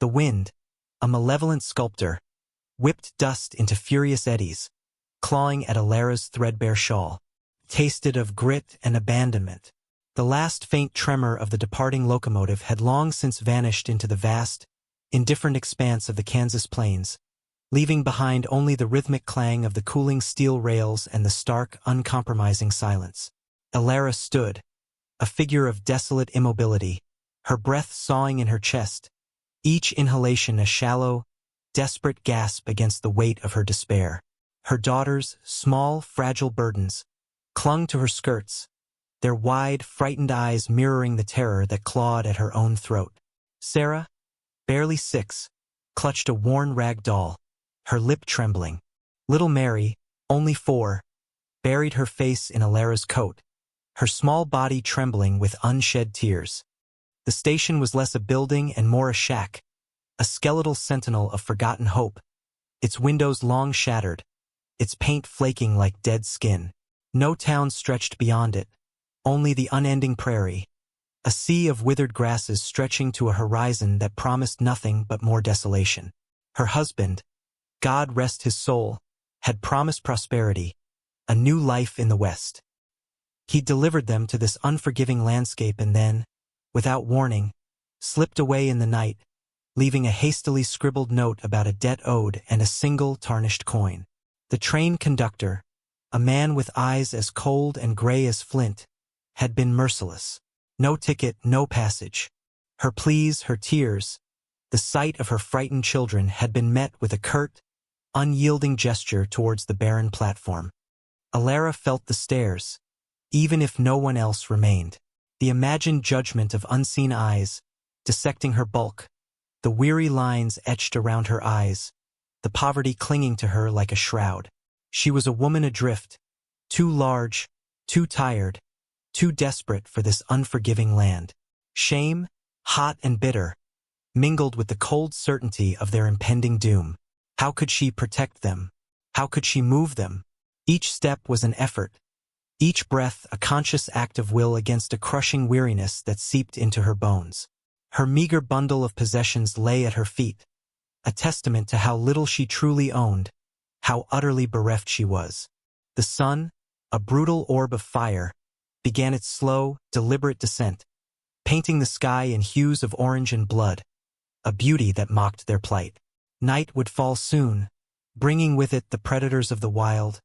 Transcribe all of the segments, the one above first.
The wind, a malevolent sculptor, whipped dust into furious eddies, clawing at Alara's threadbare shawl, tasted of grit and abandonment. The last faint tremor of the departing locomotive had long since vanished into the vast, indifferent expanse of the Kansas plains, leaving behind only the rhythmic clang of the cooling steel rails and the stark, uncompromising silence. Alara stood, a figure of desolate immobility, her breath sawing in her chest, each inhalation a shallow, desperate gasp against the weight of her despair. Her daughters, small, fragile burdens, clung to her skirts, their wide, frightened eyes mirroring the terror that clawed at her own throat. Sarah, barely 6, clutched a worn rag doll, her lip trembling. Little Mary, only 4, buried her face in Alara's coat, her small body trembling with unshed tears. The station was less a building and more a shack, a skeletal sentinel of forgotten hope, its windows long shattered, its paint flaking like dead skin. No town stretched beyond it, only the unending prairie, a sea of withered grasses stretching to a horizon that promised nothing but more desolation. Her husband, God rest his soul, had promised prosperity, a new life in the West. He delivered them to this unforgiving landscape and then, without warning, slipped away in the night, leaving a hastily scribbled note about a debt owed and a single tarnished coin. The train conductor, a man with eyes as cold and gray as flint, had been merciless. No ticket, no passage. Her pleas, her tears, the sight of her frightened children had been met with a curt, unyielding gesture towards the barren platform. Alara felt the stares, even if no one else remained. The imagined judgment of unseen eyes, dissecting her bulk, the weary lines etched around her eyes, the poverty clinging to her like a shroud. She was a woman adrift, too large, too tired, too desperate for this unforgiving land. Shame, hot and bitter, mingled with the cold certainty of their impending doom. How could she protect them? How could she move them? Each step was an effort, each breath a conscious act of will against a crushing weariness that seeped into her bones. Her meager bundle of possessions lay at her feet, a testament to how little she truly owned, how utterly bereft she was. The sun, a brutal orb of fire, began its slow, deliberate descent, painting the sky in hues of orange and blood, a beauty that mocked their plight. Night would fall soon, bringing with it the predators of the wild,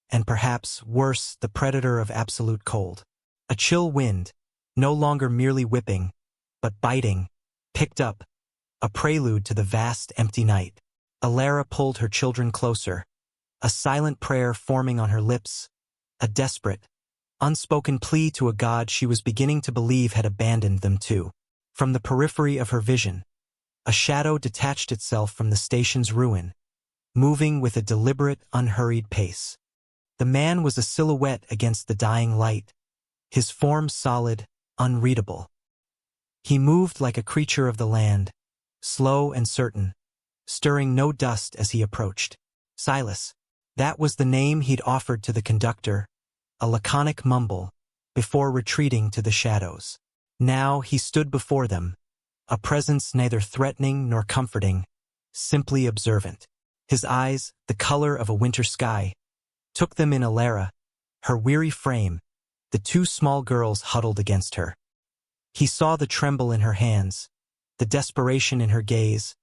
and perhaps, worse, the predator of absolute cold. A chill wind, no longer merely whipping, but biting, picked up, a prelude to the vast, empty night. Alara pulled her children closer, a silent prayer forming on her lips, a desperate, unspoken plea to a God she was beginning to believe had abandoned them too. From the periphery of her vision, a shadow detached itself from the station's ruin, moving with a deliberate, unhurried pace. The man was a silhouette against the dying light, his form solid, unreadable. He moved like a creature of the land, slow and certain, stirring no dust as he approached. Silas. That was the name he'd offered to the conductor, a laconic mumble, before retreating to the shadows. Now he stood before them, a presence neither threatening nor comforting, simply observant. His eyes, the color of a winter sky, took them in Alara, her weary frame, the 2 small girls huddled against her. He saw the tremble in her hands, the desperation in her gaze,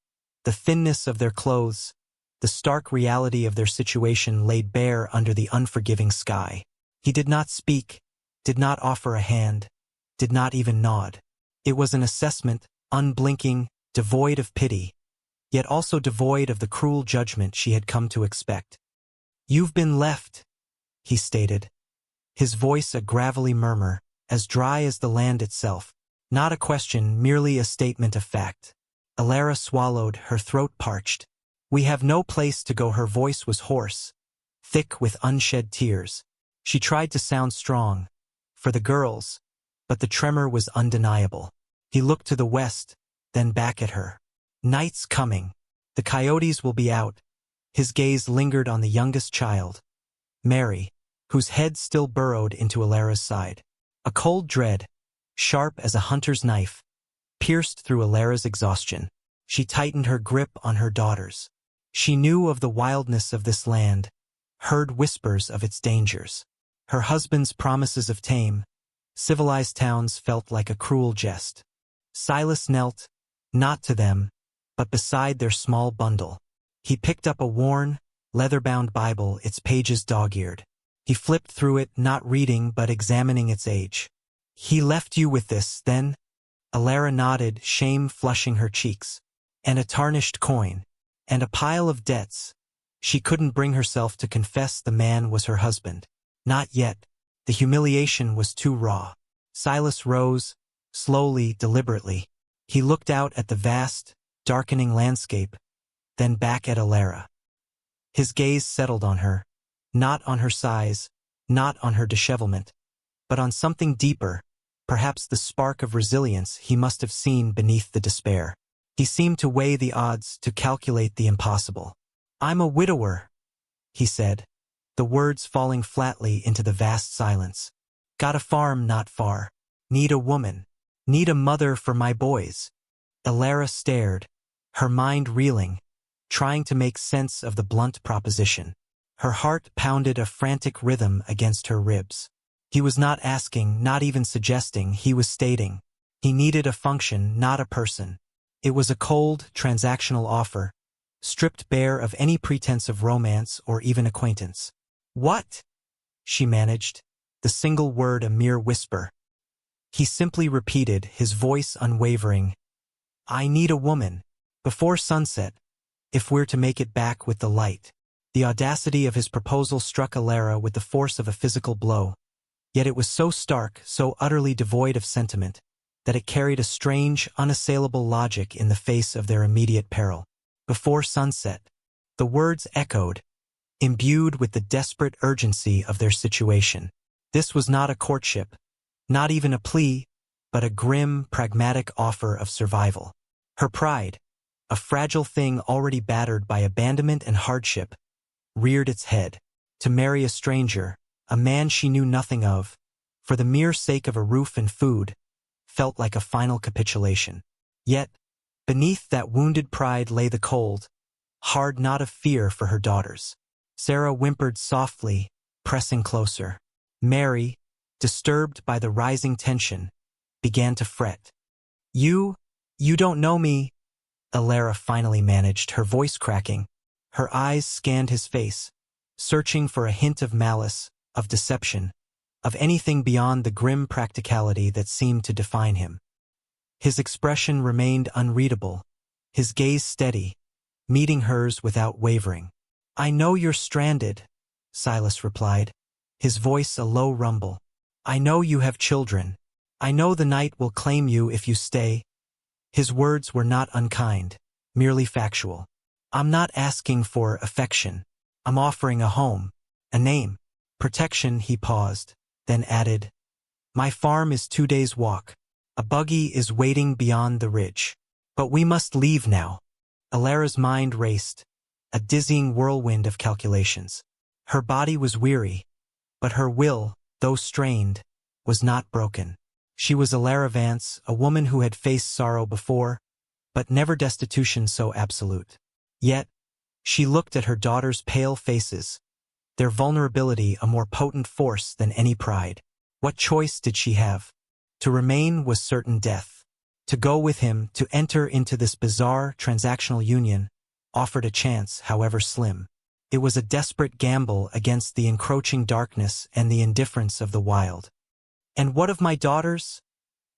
the thinness of their clothes, the stark reality of their situation laid bare under the unforgiving sky. He did not speak, did not offer a hand, did not even nod. It was an assessment, unblinking, devoid of pity, yet also devoid of the cruel judgment she had come to expect. "You've been left," he stated, his voice a gravelly murmur, as dry as the land itself. Not a question, merely a statement of fact. Alara swallowed, her throat parched. "We have no place to go." Her voice was hoarse, thick with unshed tears. She tried to sound strong, for the girls, but the tremor was undeniable. He looked to the west, then back at her. "Night's coming. The coyotes will be out." His gaze lingered on the youngest child, Mary, whose head still burrowed into Alara's side. A cold dread, sharp as a hunter's knife, pierced through Alara's exhaustion. She tightened her grip on her daughters. She knew of the wildness of this land, heard whispers of its dangers. Her husband's promises of tame, civilized towns felt like a cruel jest. Silas knelt, not to them, but beside their small bundle. He picked up a worn, leather-bound Bible, its pages dog-eared. He flipped through it, not reading but examining its age. "He left you with this, then?" Alara nodded, shame flushing her cheeks. "And a tarnished coin. And a pile of debts." She couldn't bring herself to confess the man was her husband. Not yet. The humiliation was too raw. Silas rose, slowly, deliberately. He looked out at the vast, darkening landscape, then back at Alara. His gaze settled on her, not on her size, not on her dishevelment, but on something deeper, perhaps the spark of resilience he must have seen beneath the despair. He seemed to weigh the odds, to calculate the impossible. "I'm a widower," he said, the words falling flatly into the vast silence. "Got a farm not far. Need a woman. Need a mother for my boys." Alara stared, her mind reeling, trying to make sense of the blunt proposition. Her heart pounded a frantic rhythm against her ribs. He was not asking, not even suggesting, he was stating. He needed a function, not a person. It was a cold, transactional offer, stripped bare of any pretense of romance or even acquaintance. "What?" she managed, the single word a mere whisper. He simply repeated, his voice unwavering. "I need a woman. Before sunset, if we're to make it back with the light." The audacity of his proposal struck Alara with the force of a physical blow. Yet it was so stark, so utterly devoid of sentiment, that it carried a strange, unassailable logic in the face of their immediate peril. Before sunset. The words echoed, imbued with the desperate urgency of their situation. This was not a courtship, not even a plea, but a grim, pragmatic offer of survival. Her pride, a fragile thing already battered by abandonment and hardship, reared its head. To marry a stranger, a man she knew nothing of, for the mere sake of a roof and food, felt like a final capitulation. Yet, beneath that wounded pride lay the cold, hard knot of fear for her daughters. Sarah whimpered softly, pressing closer. Mary, disturbed by the rising tension, began to fret. You don't know me," Alara finally managed, her voice cracking. Her eyes scanned his face, searching for a hint of malice, of deception, of anything beyond the grim practicality that seemed to define him. His expression remained unreadable, his gaze steady, meeting hers without wavering. "I know you're stranded," Silas replied, his voice a low rumble. "I know you have children. I know the night will claim you if you stay." His words were not unkind, merely factual. "I'm not asking for affection. I'm offering a home, a name, protection." He paused, then added, "My farm is 2 days' walk. A buggy is waiting beyond the ridge. But we must leave now." Alara's mind raced, a dizzying whirlwind of calculations. Her body was weary, but her will, though strained, was not broken. She was Alara Vance, a woman who had faced sorrow before, but never destitution so absolute. Yet, she looked at her daughters' pale faces, their vulnerability a more potent force than any pride. What choice did she have? To remain was certain death. To go with him, to enter into this bizarre, transactional union, offered a chance, however slim. It was a desperate gamble against the encroaching darkness and the indifference of the wild. "And what of my daughters?"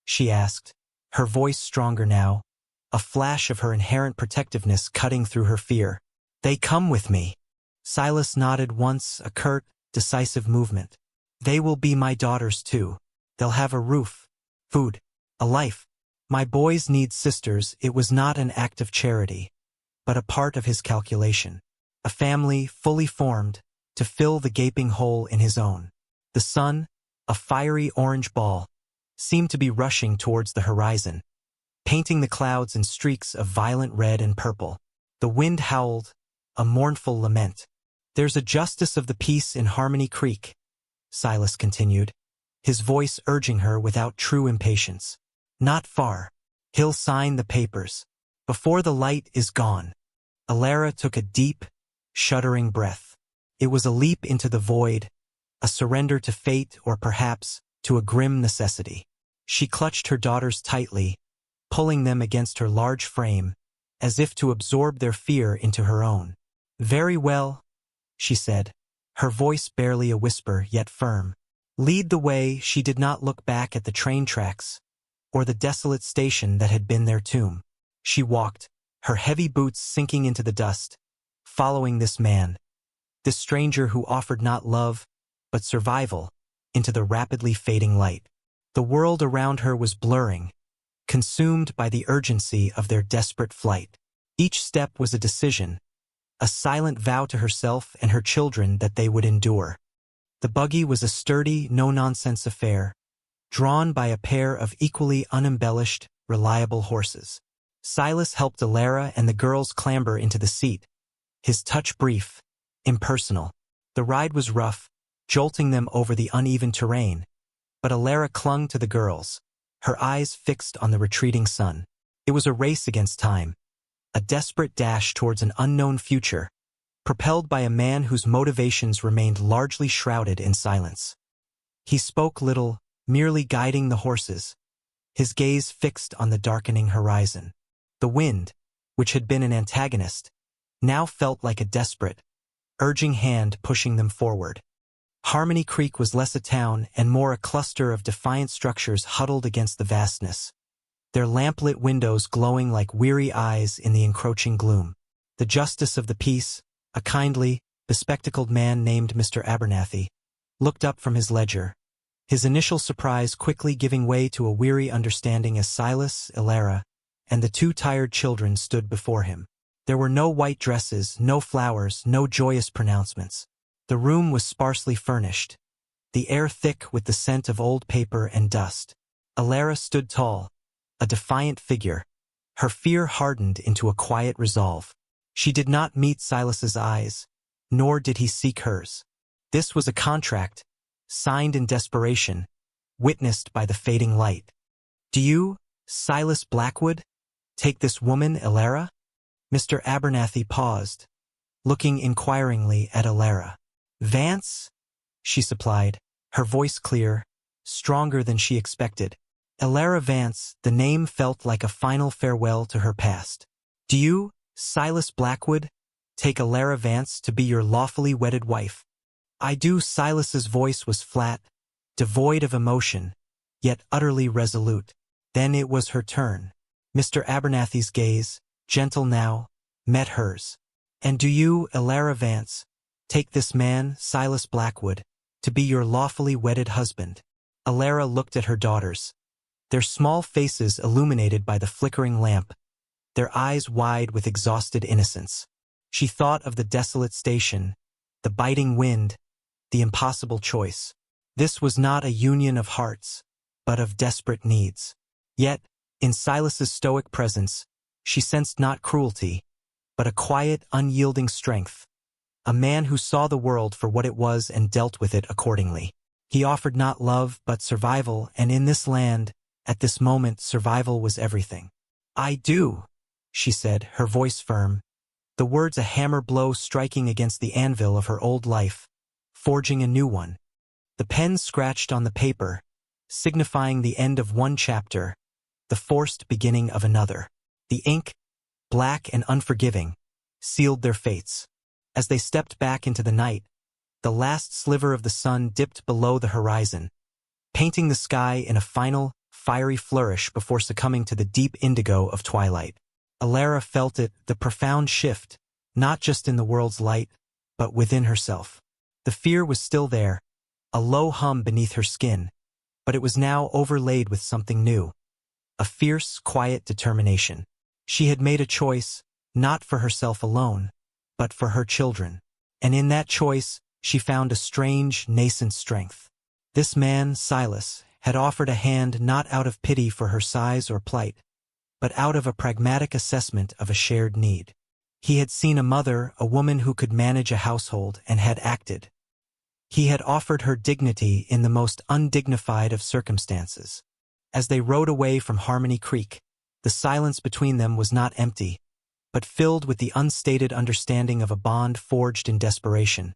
she asked, her voice stronger now, a flash of her inherent protectiveness cutting through her fear. "They come with me." Silas nodded once, a curt, decisive movement. "They will be my daughters too. They'll have a roof, food, a life. My boys need sisters." It was not an act of charity, but a part of his calculation. A family fully formed to fill the gaping hole in his own. The sun, a fiery orange ball, seemed to be rushing towards the horizon, painting the clouds in streaks of violent red and purple. The wind howled, a mournful lament. "There's a justice of the peace in Harmony Creek," Silas continued, his voice urging her without true impatience. "Not far. He'll sign the papers. Before the light is gone. Alara took a deep, shuddering breath. It was a leap into the void, a surrender to fate or perhaps to a grim necessity. She clutched her daughters tightly, pulling them against her large frame, as if to absorb their fear into her own. "Very well," she said, her voice barely a whisper yet firm. Lead the way. She did not look back at the train tracks or the desolate station that had been their tomb. She walked, her heavy boots sinking into the dust, following this man, this stranger who offered not love, but survival, into the rapidly fading light. The world around her was blurring, consumed by the urgency of their desperate flight. Each step was a decision, a silent vow to herself and her children that they would endure. The buggy was a sturdy, no-nonsense affair, drawn by a pair of equally unembellished, reliable horses. Silas helped Alara and the girls clamber into the seat, his touch brief, impersonal. The ride was rough, jolting them over the uneven terrain, but Alara clung to the girls, her eyes fixed on the retreating sun. It was a race against time, a desperate dash towards an unknown future, propelled by a man whose motivations remained largely shrouded in silence. He spoke little, merely guiding the horses, his gaze fixed on the darkening horizon. The wind, which had been an antagonist, now felt like a desperate, urging hand pushing them forward. Harmony Creek was less a town and more a cluster of defiant structures huddled against the vastness, their lamplit windows glowing like weary eyes in the encroaching gloom. The justice of the peace, a kindly, bespectacled man named Mr. Abernathy, looked up from his ledger, his initial surprise quickly giving way to a weary understanding as Silas, Alara, and the two tired children stood before him. There were no white dresses, no flowers, no joyous pronouncements. The room was sparsely furnished, the air thick with the scent of old paper and dust. Alara stood tall, a defiant figure, her fear hardened into a quiet resolve. She did not meet Silas's eyes, nor did he seek hers. This was a contract, signed in desperation, witnessed by the fading light. "Do you, Silas Blackwood, take this woman, Alara?" Mr. Abernathy paused, looking inquiringly at Alara. "Vance?" she supplied, her voice clear, stronger than she expected. Alara Vance, the name felt like a final farewell to her past. "Do you, Silas Blackwood, take Alara Vance to be your lawfully wedded wife?" "I do." Silas's voice was flat, devoid of emotion, yet utterly resolute. Then it was her turn. Mr. Abernathy's gaze, gentle now, met hers. "And do you, Alara Vance, take this man, Silas Blackwood, to be your lawfully wedded husband?" Alara looked at her daughters, their small faces illuminated by the flickering lamp, their eyes wide with exhausted innocence. She thought of the desolate station, the biting wind, the impossible choice. This was not a union of hearts, but of desperate needs. Yet, in Silas's stoic presence, she sensed not cruelty, but a quiet, unyielding strength, a man who saw the world for what it was and dealt with it accordingly. He offered not love, but survival, and in this land, at this moment, survival was everything. "I do," she said, her voice firm, the words a hammer blow striking against the anvil of her old life, forging a new one. The pen scratched on the paper, signifying the end of one chapter, the forced beginning of another. The ink, black and unforgiving, sealed their fates. As they stepped back into the night, the last sliver of the sun dipped below the horizon, painting the sky in a final, fiery flourish before succumbing to the deep indigo of twilight. Alara felt it, the profound shift, not just in the world's light, but within herself. The fear was still there, a low hum beneath her skin, but it was now overlaid with something new, a fierce, quiet determination. She had made a choice, not for herself alone, but for her children. And in that choice, she found a strange, nascent strength. This man, Silas, had offered a hand not out of pity for her size or plight, but out of a pragmatic assessment of a shared need. He had seen a mother, a woman who could manage a household, and had acted. He had offered her dignity in the most undignified of circumstances. As they rode away from Harmony Creek, The silence between them was not empty, but filled with the unstated understanding of a bond forged in desperation,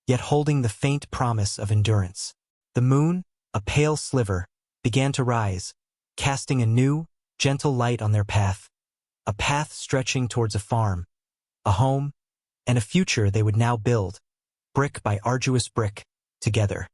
yet holding the faint promise of endurance. The moon, a pale sliver, began to rise, casting a new, gentle light on their path, a path stretching towards a farm, a home, and a future they would now build, brick by arduous brick, together.